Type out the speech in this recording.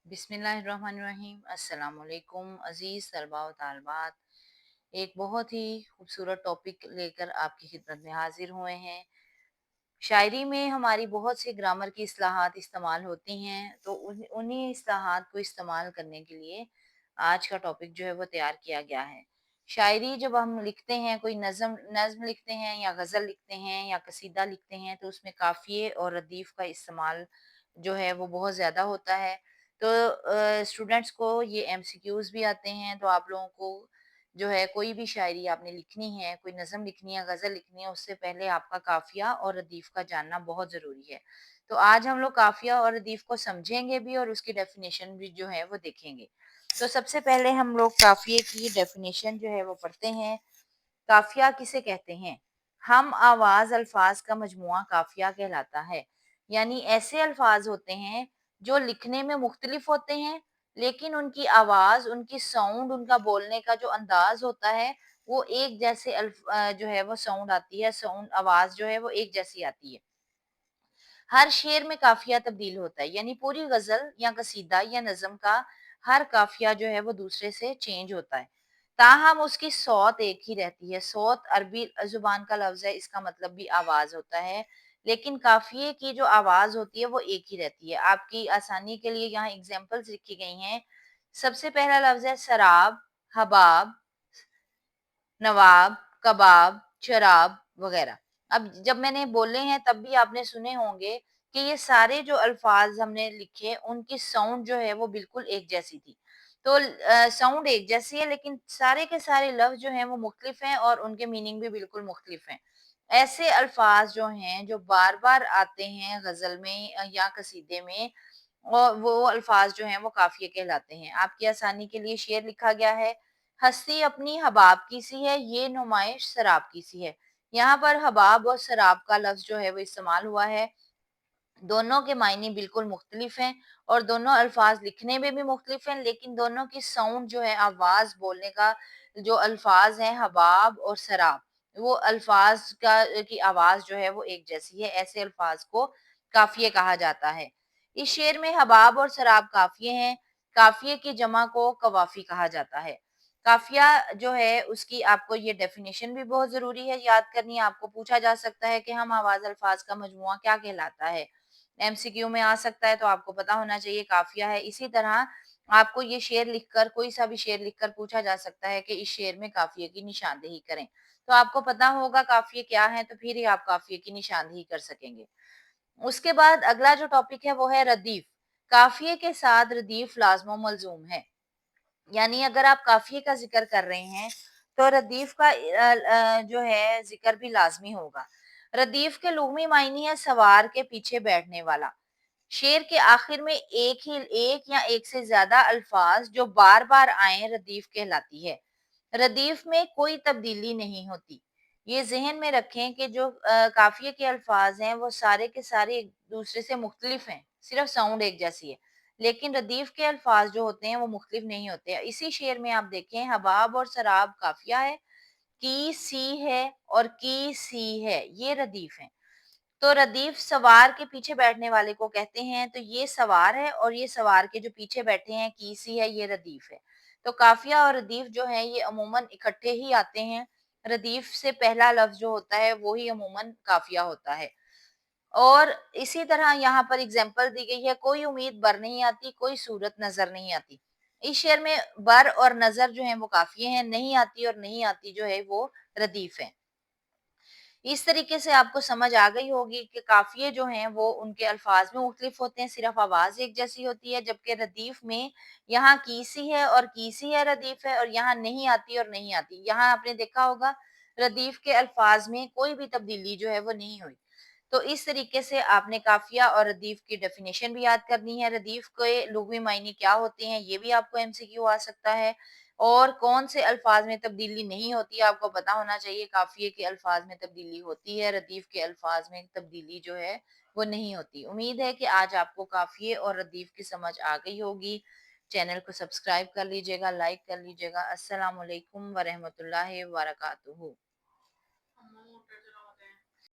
बिस्मिल्लाहिर्रहमानिर्रहीम अस्सलाम वालेकुम अज़ीज़ तलबा व तालिबात। एक बहुत ही खूबसूरत टॉपिक लेकर आपकी खिदमत में हाजिर हुए हैं। शायरी में हमारी बहुत सी ग्रामर की इस्लाहात इस्तेमाल होती हैं, तो उन्हीं इस्लाहात को इस्तेमाल करने के लिए आज का टॉपिक जो है वो तैयार किया गया है। शायरी जब हम लिखते हैं, कोई नज़म नज़्म लिखते हैं या गज़ल लिखते हैं या कसीदा लिखते हैं, तो उसमें काफ़िए और रदीफ़ का इस्तेमाल जो है वो बहुत ज़्यादा होता है। तो स्टूडेंट्स को ये एमसीक्यूज़ भी आते हैं, तो आप लोगों को जो है कोई भी शायरी आपने लिखनी है, कोई नज़म लिखनी है, गज़ल लिखनी है, उससे पहले आपका काफ़िया और रदीफ़ का जानना बहुत ज़रूरी है। तो आज हम लोग काफ़िया और रदीफ़ को समझेंगे भी और उसकी डेफ़िनेशन भी जो है वो देखेंगे। तो सबसे पहले हम लोग काफ़िये की डेफ़िनेशन जो है वो पढ़ते हैं। काफ़िया किसे कहते हैं? हम आवाज़ अल्फ़ाज़ का मजमूआ काफ़िया कहलाता है। यानी ऐसे अल्फ़ाज़ होते हैं जो लिखने में मुख्तलिफ होते हैं, लेकिन उनकी आवाज़, उनकी साउंड, उनका बोलने का जो अंदाज़ होता है, वो एक जैसे जो है वो साउंड आती है, साउंड आवाज़ जो है वो एक जैसी आती है। हर शेर में काफ़िया तब्दील होता है, यानी पूरी गज़ल या कसीदा या नज़्म का हर काफ़िया जो है वो दूसरे से चेंज होता है। ताहम उसकी सौत एक ही रहती है। सौत अरबी ज़ुबान का लफ्ज़ है, इसका मतलब भी आवाज़ होता है, लेकिन काफ़िये की जो आवाज़ होती है वो एक ही रहती है। आपकी आसानी के लिए यहाँ एग्ज़ाम्पल्स लिखी गई हैं। सबसे पहला लफ्ज़ है सराब, हबाब, नवाब, कबाब, शराब वगैरह। अब जब मैंने बोले हैं तब भी आपने सुने होंगे कि ये सारे जो अल्फाज हमने लिखे उनकी साउंड जो है वो बिल्कुल एक जैसी थी। तो साउंड एक जैसी है, लेकिन सारे के सारे लफ्ज जो हैं वो मुख्तलिफ हैं और उनके मीनिंग भी बिल्कुल मुख्तलिफ हैं। ऐसे अल्फाज जो हैं जो बार बार आते हैं गजल में या कसीदे में, और वो अल्फाज जो हैं वो काफिये कहलाते हैं। आपकी आसानी के लिए शेर लिखा गया है। हस्ती अपनी हबाब की सी है, ये नुमाइश शराब की सी है। यहाँ पर हबाब और शराब का लफ्ज जो है वो इस्तेमाल हुआ है। दोनों के मायने बिल्कुल मुख्तलिफ हैं और दोनों अल्फाज लिखने में भी मुख्तलिफ हैं, लेकिन दोनों की साउंड जो है, आवाज बोलने का जो अल्फाज हैं हबाब और शराब, वो अल्फाज का की आवाज जो है वो एक जैसी है। ऐसे अल्फाज को काफिये कहा जाता है। इस शेर में हबाब और शराब काफिये हैं। काफिये की जमा को कवाफी कहा जाता है। काफिया जो है उसकी आपको ये डेफिनेशन भी बहुत जरूरी है याद करनी। आपको पूछा जा सकता है कि हम आवाज अल्फाज का मजमुआ क्या कहलाता है, एमसीक्यू में आ सकता है, तो आपको पता होना चाहिए काफिया है। इसी तरह आपको ये शेर लिखकर, कोई सा भी शेर लिखकर पूछा जा सकता है कि इस शेर में काफिये की निशानदेही करें, तो आपको पता होगा काफिये क्या है, तो फिर ही आप काफिये की निशानदेही कर सकेंगे। उसके बाद अगला जो टॉपिक है वो है रदीफ। काफिये के साथ रदीफ लाजमो मलजूम है। यानी अगर आप काफिये का जिक्र कर रहे हैं तो रदीफ का जो है जिक्र भी लाजमी होगा। रदीफ के लुग़वी मायने है सवार के पीछे बैठने वाला। शेर के आखिर में एक या एक से ज्यादा अल्फाज जो बार बार आए रदीफ कहलाती है। रदीफ में कोई तब्दीली नहीं होती। ये ज़हन में रखें कि जो काफ़िये के अल्फाज हैं वो सारे के सारे एक दूसरे से मुख्तलिफ हैं, सिर्फ साउंड एक जैसी है। लेकिन रदीफ के अल्फाज जो होते हैं वो मुख्तलिफ नहीं होते। इसी शेर में आप देखें, हबाब और शराब काफ़िया है, की सी है और की सी है, ये रदीफ हैं। तो रदीफ सवार के पीछे बैठने वाले को कहते हैं। तो ये सवार है और ये सवार के जो पीछे बैठे हैं कीसी है, ये रदीफ है। तो काफिया और रदीफ जो है ये अमूमन इकट्ठे ही आते हैं। रदीफ से पहला लफ्ज जो होता है वो ही अमूमन काफिया होता है। और इसी तरह यहाँ पर एग्जाम्पल दी गई है, कोई उम्मीद बर नहीं आती, कोई सूरत नजर नहीं आती। इस शेर में बर और नजर जो है वो काफिये हैं, नहीं आती और नहीं आती जो है वो रदीफ है। इस तरीके से आपको समझ आ गई होगी कि काफ़िये जो हैं वो उनके अल्फाज में मुख्तलिफ होते हैं, सिर्फ आवाज़ एक जैसी होती है, जबकि रदीफ में यहाँ कीसी है और कीसी है रदीफ है, और यहाँ नहीं आती और नहीं आती। यहाँ आपने देखा होगा रदीफ के अल्फाज में कोई भी तब्दीली जो है वो नहीं हुई। तो इस तरीके से आपने काफिया और रदीफ की डेफिनेशन भी याद करनी है। रदीफ के लुग़वी मायने क्या होते हैं ये भी आपको एमसीक्यू आ सकता है, और कौन से अल्फाज में तब्दीली नहीं होती आपको पता होना चाहिए। काफिये के अल्फाज में तब्दीली होती है, रदीफ के अल्फाज में तब्दीली जो है वो नहीं होती। उम्मीद है कि आज आपको काफिये और रदीफ की समझ आ गई होगी। चैनल को सब्सक्राइब कर लीजिएगा, लाइक कर लीजिएगा। अस्सलाम वालेकुम व रहमतुल्लाहि व बरकातुहू।